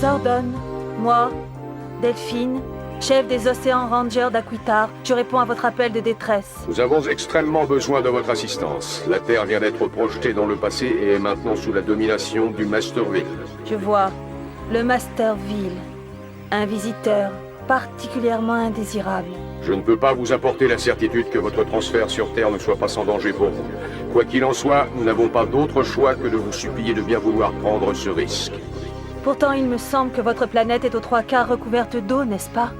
Zordon, moi, Delphine, chef des Océans Rangers d'Aquitar, je réponds à votre appel de détresse. Nous avons extrêmement besoin de votre assistance. La Terre vient d'être projetée dans le passé et est maintenant sous la domination du Masterville. Je vois. Le Masterville. Un visiteur particulièrement indésirable. Je ne peux pas vous apporter la certitude que votre transfert sur Terre ne soit pas sans danger pour vous. Quoi qu'il en soit, nous n'avons pas d'autre choix que de vous supplier de bien vouloir prendre ce risque. Pourtant, il me semble que votre planète est aux 3/4 recouverte d'eau, n'est-ce pas?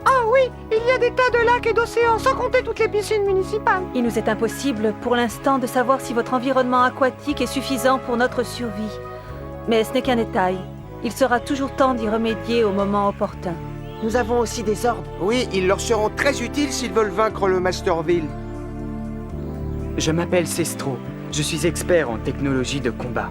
Ah oui, il y a des tas de lacs et d'océans, sans compter toutes les piscines municipales. Il nous est impossible, pour l'instant, de savoir si votre environnement aquatique est suffisant pour notre survie. Mais ce n'est qu'un détail. Il sera toujours temps d'y remédier au moment opportun. Nous avons aussi des ordres. Oui, ils leur seront très utiles s'ils veulent vaincre le Masterville. Je m'appelle Sestro. Je suis expert en technologie de combat.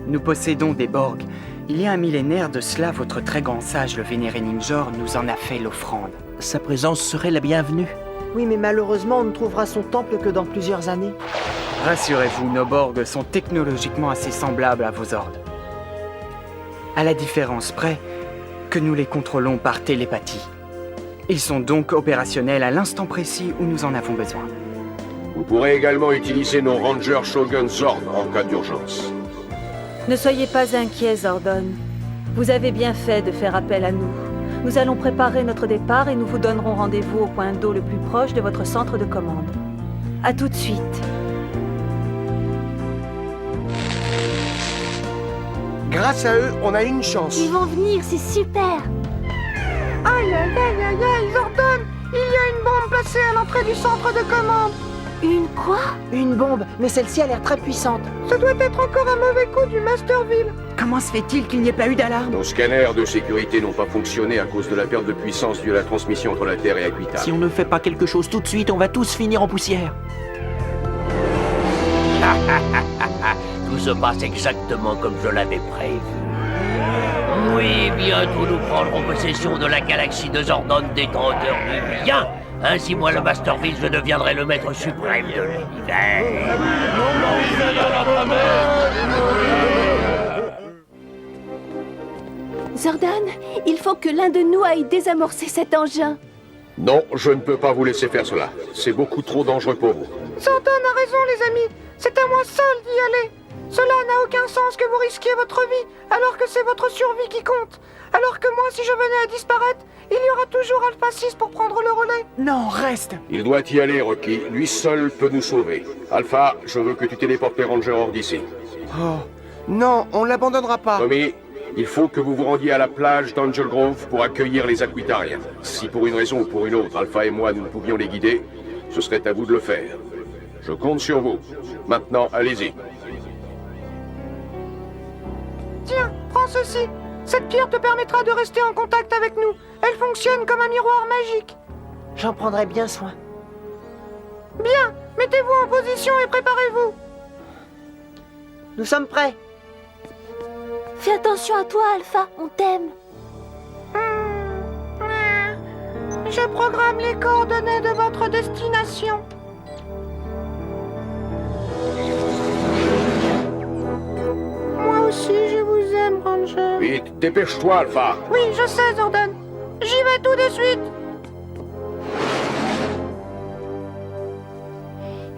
Nous possédons des Borg. Il y a un millénaire de cela, votre très grand sage, le vénéré Ninjor, nous en a fait l'offrande. Sa présence serait la bienvenue. Oui, mais malheureusement, on ne trouvera son temple que dans plusieurs années. Rassurez-vous, nos Borg sont technologiquement assez semblables à vos ordres. À la différence près que nous les contrôlons par télépathie. Ils sont donc opérationnels à l'instant précis où nous en avons besoin. Vous pourrez également utiliser nos Rangers Shogun Zord en cas d'urgence. Ne soyez pas inquiets, Zordon. Vous avez bien fait de faire appel à nous. Nous allons préparer notre départ et nous vous donnerons rendez-vous au point d'eau le plus proche de votre centre de commande. À tout de suite. Grâce à eux, on a une chance. Ils vont venir, c'est super. Aïe, aïe, aïe, aïe, aïe, Zordon, il y a une bombe placée à l'entrée du centre de commande. Une quoi? Une bombe, mais celle-ci a l'air très puissante. Ce doit être encore un mauvais coup du Masterville. Comment se fait-il qu'il n'y ait pas eu d'alarme? Nos scanners de sécurité n'ont pas fonctionné à cause de la perte de puissance due à la transmission entre la Terre et Aquitar. Si on ne fait pas quelque chose tout de suite, on va tous finir en poussière. Tout se passe exactement comme je l'avais prévu. Oui, bientôt nous prendrons possession de la galaxie de Zordon, détenteur du bien. Ainsi, moi, le Masterville, je deviendrai le maître suprême de l'univers. Zordon, il faut que l'un de nous aille désamorcer cet engin. Non, je ne peux pas vous laisser faire cela. C'est beaucoup trop dangereux pour vous. Zordon a raison, les amis. C'est à moi seul d'y aller. Cela n'a aucun sens que vous risquiez votre vie, alors que c'est votre survie qui compte. Alors que moi, si je venais à disparaître, il y aura toujours Alpha 6 pour prendre le relais. Non, reste! Il doit y aller, Rocky. Lui seul peut nous sauver. Alpha, je veux que tu téléportes les Rangers hors d'ici. Oh, non, on l'abandonnera pas. Tommy, il faut que vous vous rendiez à la plage d'Angel Grove pour accueillir les Aquitariens. Si pour une raison ou pour une autre, Alpha et moi, nous ne pouvions les guider, ce serait à vous de le faire. Je compte sur vous. Maintenant, allez-y. Tiens, prends ceci. Cette pierre te permettra de rester en contact avec nous. Elle fonctionne comme un miroir magique. J'en prendrai bien soin. Bien, mettez-vous en position et préparez-vous. Nous sommes prêts. Fais attention à toi, Alpha, on t'aime. Je programme les coordonnées de votre destination. Moi aussi, je vous aime, Ranger. Vite, dépêche-toi, Alpha. Oui, je sais, Zordon. J'y vais tout de suite.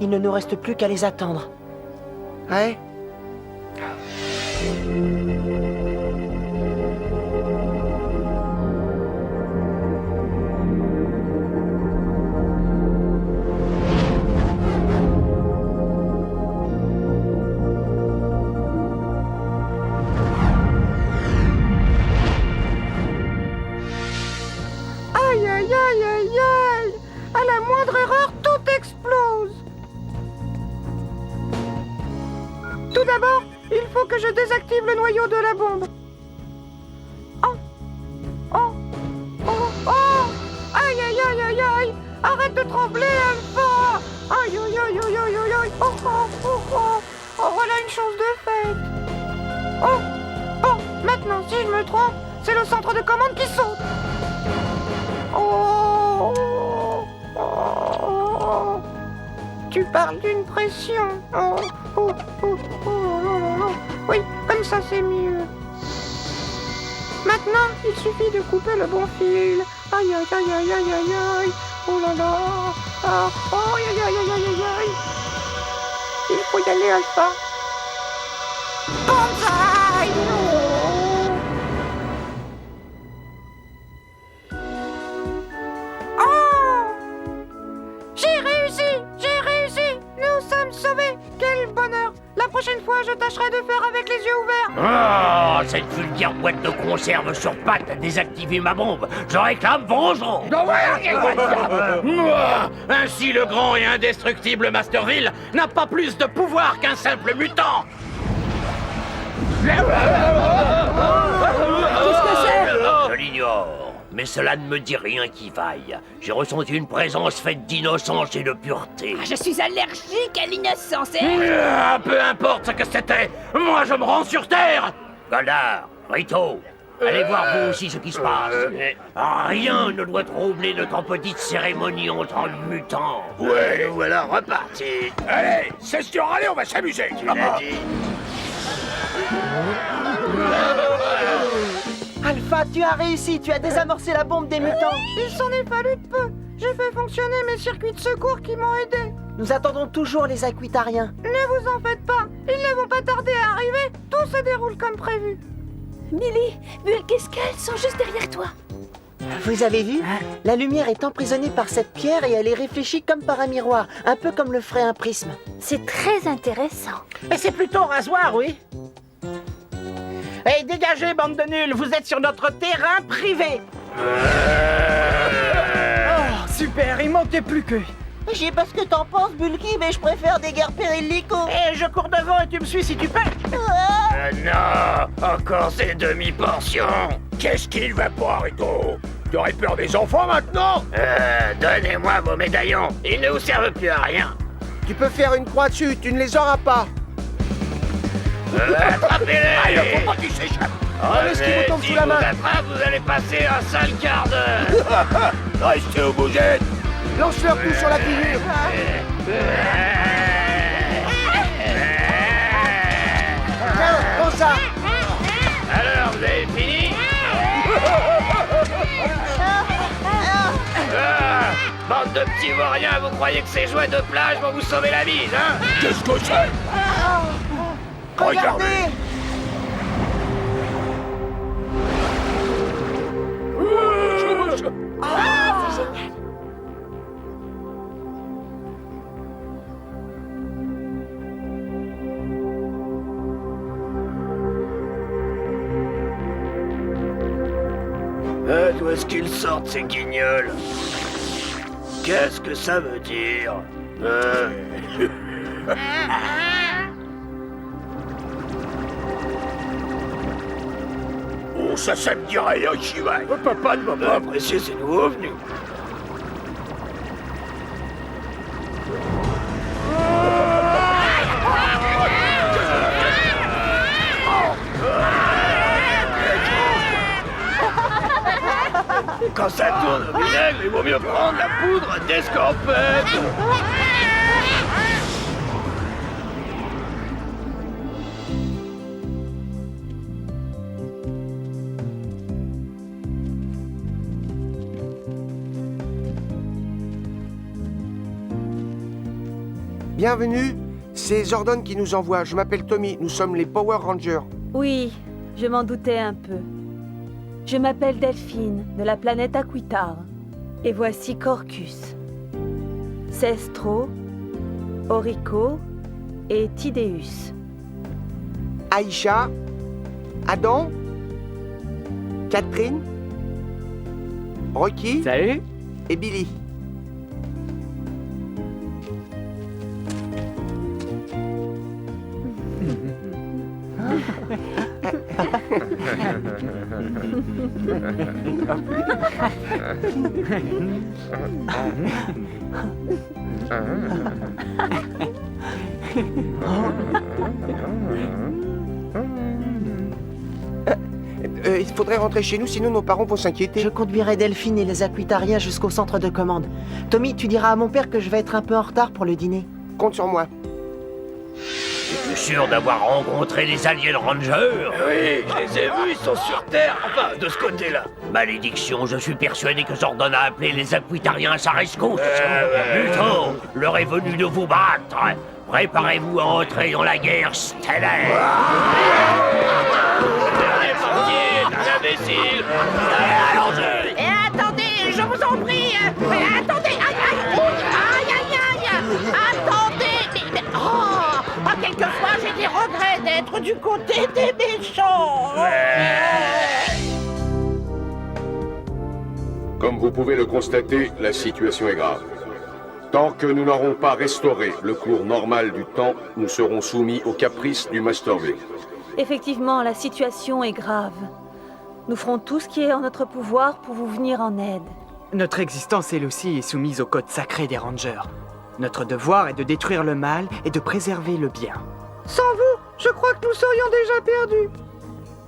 Il ne nous reste plus qu'à les attendre. Ouais. Aïe, aïe, aïe, aïe, aïe. À la moindre erreur, tout explose. Tout d'abord, il faut que je désactive le noyau de la bombe. Oh, oh, oh, oh. Aïe, aïe, aïe, aïe, aïe. Arrête de trembler, Alpha. Aïe, aïe, aïe, aïe, aïe, aïe, aïe. Oh, oh, oh, oh. Oh, voilà une chose de faite. Oh, bon, maintenant, si je me trompe, c'est le centre de commande qui saute. Oh, oh, oh. Tu parles d'une pression. Oh, oh, oh, oh, oh, oh. Oui, comme ça c'est mieux. Maintenant, il suffit de couper le bon fil. Aïe, aïe, aïe, aïe, aïe, aïe, aïe. Oh là là. Ah, oh, aïe, aïe, aïe, aïe, aïe, aïe. Il faut y aller, Alpha. Banzai! Oh! J'ai réussi! J'ai réussi! Nous sommes sauvés! Quel bonheur! La prochaine fois, je tâcherai de faire avec les yeux ouverts. Oh, cette vulgaire boîte de conserve sur pattes a désactivé ma bombe. Je réclame vengeance. Ainsi, le grand et indestructible Masterville n'a pas plus de pouvoir qu'un simple mutant. Qu'est-ce que c'est? Je l'ignore, mais cela ne me dit rien qui vaille. J'ai ressenti une présence faite d'innocence et de pureté. Je suis allergique à l'innocence. Peu importe ce que c'était, moi je me rends sur Terre. Goldar, Rito, allez voir vous aussi ce qui se passe. Rien ne doit troubler notre petite cérémonie entre mutants. Ouais, nous voilà repartis. Allez, session râlée, on va s'amuser. Tu l'as dit. Alpha, tu as réussi, tu as désamorcé la bombe des mutants. Il s'en est fallu de peu. J'ai fait fonctionner mes circuits de secours qui m'ont aidé. Nous attendons toujours les Aquitariens. Ne vous en faites pas. Ils ne vont pas tarder à arriver. Tout se déroule comme prévu. Millie, Bull, qu'est-ce qu'elles sont juste derrière toi? Vous avez vu? La lumière est emprisonnée par cette pierre et elle est réfléchie comme par un miroir, un peu comme le ferait un prisme. C'est très intéressant. Mais c'est plutôt rasoir, oui. Hey, dégagez, bande de nuls, vous êtes sur notre terrain privé. Oh, super, il manquait plus que... Je sais pas ce que t'en penses, Bulky, mais je préfère des guerres périllico. Et je cours devant et tu me suis si tu peux. Non, encore ces demi-portions. Qu'est-ce qu'il va pas, Rito? Tu aurais peur des enfants maintenant? Donnez-moi vos médaillons. Ils ne vous servent plus à rien. Tu peux faire une croix dessus, tu ne les auras pas. Attrapez-les! Faut pas qu'ils s'échappent. Laisse qu'ils vous tombent sous la main. Vous allez passer un sale quart d'heure. Restez au bougette. Lance-leur tout sur la figure. Tiens, prends ça. Alors, vous avez fini? Bande de petits vauriens, vous croyez que ces jouets de plage vont vous sauver la mise, hein? Qu'est-ce que c'est? Regardez. D'où est-ce qu'ils sortent, ces guignols? Qu'est-ce que ça veut dire? Oh, ça me dit rien, Shiva. Papa ne m'a pas apprécié ces nouveaux venus. Quand ça tourne au vinaigre, il vaut mieux prendre la poudre d'escampette. Bienvenue, c'est Zordon qui nous envoie. Je m'appelle Tommy, nous sommes les Power Rangers. Oui, je m'en doutais un peu. Je m'appelle Delphine, de la planète Aquitar. Et voici Corcus, Sestro, Orico et Tydeus. Aïcha, Adam, Catherine, Rocky Salut. et Billy. Il faudrait rentrer chez nous, sinon nos parents vont s'inquiéter. Je conduirai Delphine et les Aquitariens jusqu'au centre de commande. Tommy, tu diras à mon père que je vais être un peu en retard pour le dîner. Compte sur moi. Tu sûr d'avoir rencontré les aliens rangers? Oui, je les ai vus, ils sont sur Terre. Enfin, de ce côté-là. Malédiction, je suis persuadé que Zordon a appelé les Aquitariens à sa rescousse. Plutôt, l'heure est venue de vous battre. Préparez-vous à entrer dans la guerre stellaire. Imbécile. Allons-y. Et attendez, je vous en prie. Attendez. Aïe, aïe. Attendez. Quelquefois, j'ai des regrets d'être du côté des méchants. Comme vous pouvez le constater, la situation est grave. Tant que nous n'aurons pas restauré le cours normal du temps, nous serons soumis aux caprices du Masterville. Effectivement, la situation est grave. Nous ferons tout ce qui est en notre pouvoir pour vous venir en aide. Notre existence, elle aussi, est soumise au code sacré des Rangers. Notre devoir est de détruire le mal et de préserver le bien. Sans vous, je crois que nous serions déjà perdus.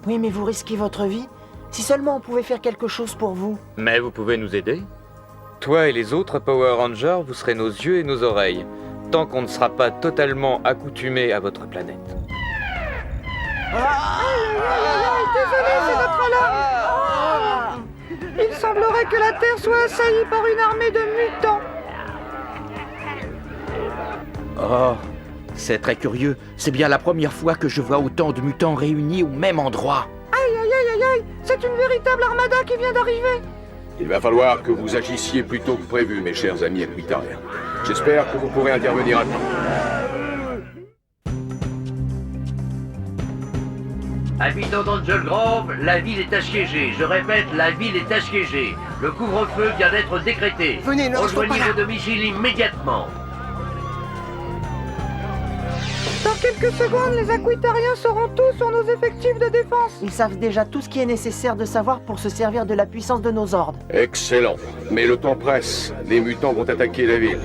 Oui, mais vous risquez votre vie. Si seulement on pouvait faire quelque chose pour vous. Mais vous pouvez nous aider. Toi et les autres Power Rangers, vous serez nos yeux et nos oreilles, tant qu'on ne sera pas totalement accoutumés à votre planète. Désolé, c'est notre alarme. Il semblerait que la Terre soit assaillie par une armée de mutants. Oh, c'est très curieux. C'est bien la première fois que je vois autant de mutants réunis au même endroit. Aïe, c'est une véritable armada qui vient d'arriver. Il va falloir que vous agissiez plus tôt que prévu, mes chers amis Aquitariens. J'espère que vous pourrez intervenir à temps. Habitants d'Angel Grove, la ville est assiégée. Je répète, la ville est assiégée. Le couvre-feu vient d'être décrété. Venez, ne restons pas rejoignez là. vos domiciles immédiatement. Dans quelques secondes, les Aquitariens sauront tout sur nos effectifs de défense. Ils savent déjà tout ce qui est nécessaire de savoir pour se servir de la puissance de nos ordres. Excellent. Mais le temps presse. Les mutants vont attaquer la ville.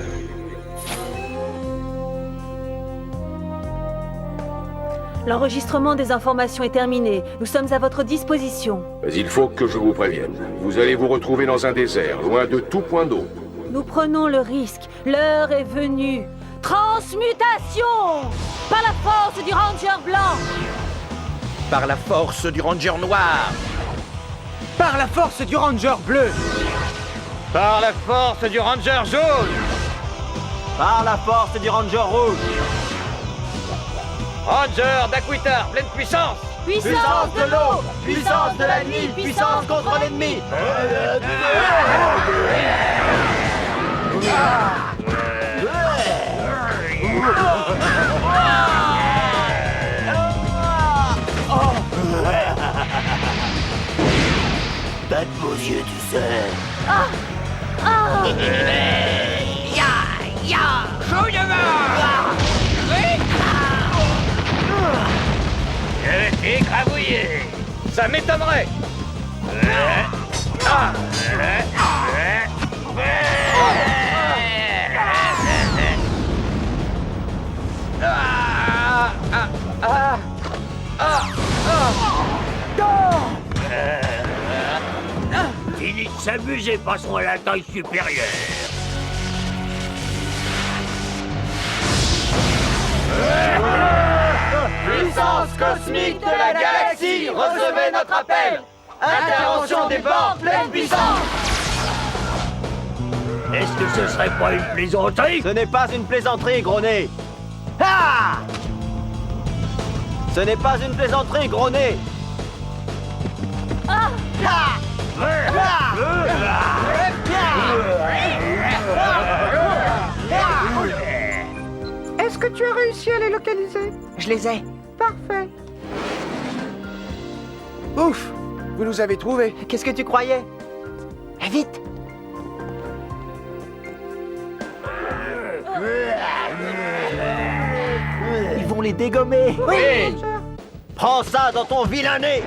L'enregistrement des informations est terminé. Nous sommes à votre disposition. Mais il faut que je vous prévienne. Vous allez vous retrouver dans un désert, loin de tout point d'eau. Nous prenons le risque. L'heure est venue. Transmutation! Par la force du Ranger blanc! Par la force du Ranger noir. Par la force du Ranger bleu! Par la force du Ranger jaune! Par la force du Ranger rouge! Ranger d'Aquitar, pleine puissance! Puissance de l'eau! Puissance de la nuit! Puissance contre l'ennemi! Pas de beaux yeux, tu sais. Écrabouillé! Ça m'étonnerait! Fini de s'amuser, passons à la taille supérieure. Puissance cosmique de la galaxie! Recevez notre appel! Intervention des bords, pleine puissance! Est-ce que ce serait pas une plaisanterie? Ce n'est pas une plaisanterie, gros nez! Ah! Ce n'est pas une plaisanterie, gros nez! Est-ce que tu as réussi à les localiser? Je les ai. Parfait. Ouf! Vous nous avez trouvés. Qu'est-ce que tu croyais? Vite! Ils vont les dégommer! Oui! Prends ça dans ton vilain nez!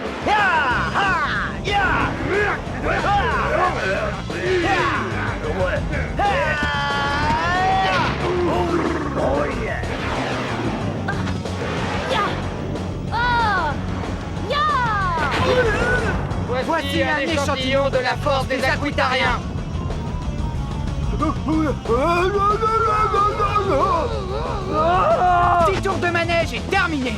Voici un échantillon de la force des Aquitariens. Petit tour de manège est terminé.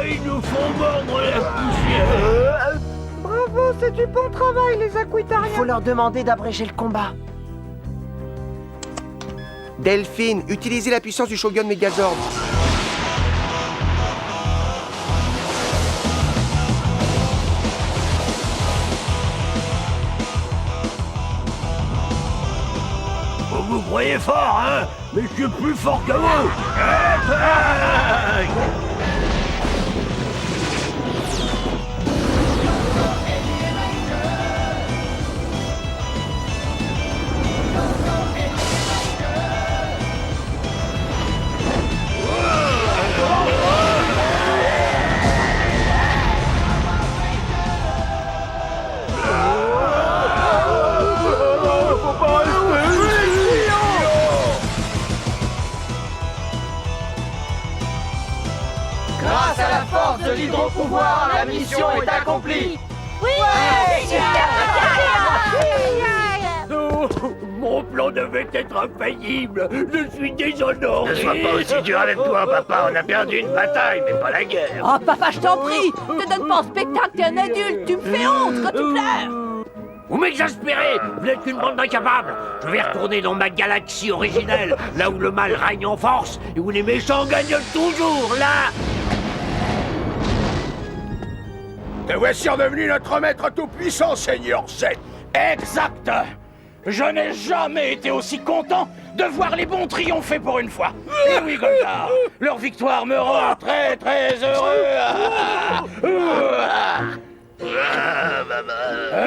Ils nous font mordre la poussière. Bravo, c'est du bon travail, les Aquitariens. Il faut leur demander d'abréger le combat. Delphine, utilisez la puissance du Shogun Megazord. Vous croyez fort, hein? Mais je suis plus fort que vous. Grâce à la force de l'hydropouvoir, la mission est accomplie. Oui, Non, mon plan devait être infaillible. Je suis déshonoré. Ne sois pas aussi dur avec toi, papa. On a perdu une bataille, mais pas la guerre. Oh, papa, je t'en prie! Te donne pas en spectacle, t'es un adulte! Tu me fais honte quand tu pleures! Vous m'exaspérez. Vous n'êtes qu'une bande d'incapables. Je vais retourner dans ma galaxie originelle, là où le mal règne en force et où les méchants gagnent toujours, là. Te voici redevenu notre maître tout-puissant, Seigneur Z. Exact. Je n'ai jamais été aussi content de voir les bons triompher pour une fois. Et oui, Goldar, leur victoire me rend très très heureux.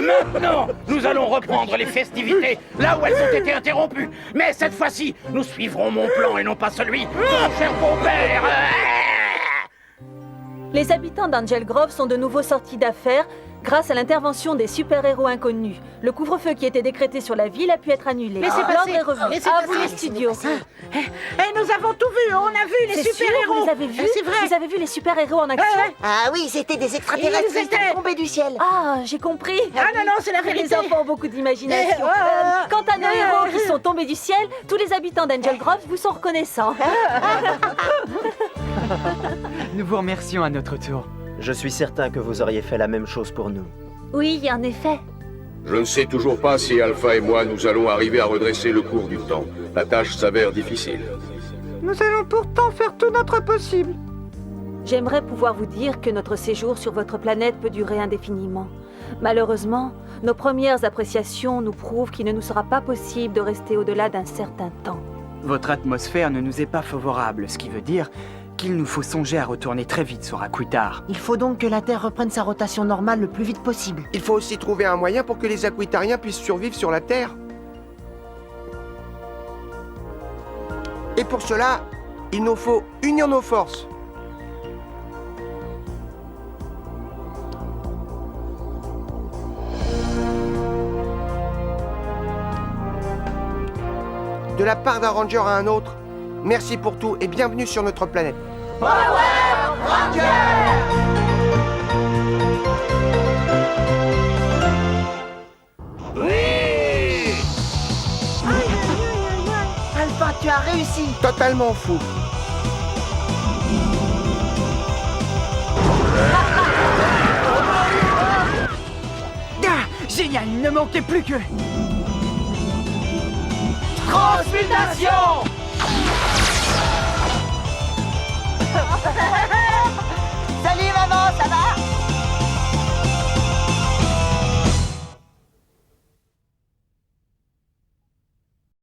Maintenant, nous allons reprendre les festivités là où elles ont été interrompues. Mais cette fois-ci, nous suivrons mon plan et non pas celui de mon cher beau-père. Les habitants d'Angel Grove sont de nouveau sortis d'affaires grâce à l'intervention des super-héros inconnus. Le couvre-feu qui était décrété sur la ville a pu être annulé. Mais c'est L'ordre passé. est revenu. Mais c'est À vous passé. les studios. Eh, nous avons tout vu, on a vu les C'est sûr, super-héros. vous les avez vus? C'est vrai. Vous avez vu les super-héros en action? Ah oui, c'était des extraterrestres Ils étaient- tombés du ciel. Ah, j'ai compris. Ah non, non, c'est la vérité. Les enfants ont beaucoup d'imagination. Quant à nos héros qui sont tombés du ciel, tous les habitants d'Angel Grove vous sont reconnaissants. Nous vous remercions à notre tour. Je suis certain que vous auriez fait la même chose pour nous. Oui, en effet. Je ne sais toujours pas si Alpha et moi nous allons arriver à redresser le cours du temps. La tâche s'avère difficile. Nous allons pourtant faire tout notre possible. J'aimerais pouvoir vous dire que notre séjour sur votre planète peut durer indéfiniment. Malheureusement, nos premières appréciations nous prouvent qu'il ne nous sera pas possible de rester au-delà d'un certain temps. Votre atmosphère ne nous est pas favorable, ce qui veut dire qu'il nous faut songer à retourner très vite sur Aquitar. Il faut donc que la Terre reprenne sa rotation normale le plus vite possible. Il faut aussi trouver un moyen pour que les Aquitariens puissent survivre sur la Terre. Et pour cela, il nous faut unir nos forces. De la part d'un ranger à un autre, merci pour tout et bienvenue sur notre planète. Alpha, tu as réussi. Totalement fou. Ah, génial, il ne manquait plus que... Transmutation.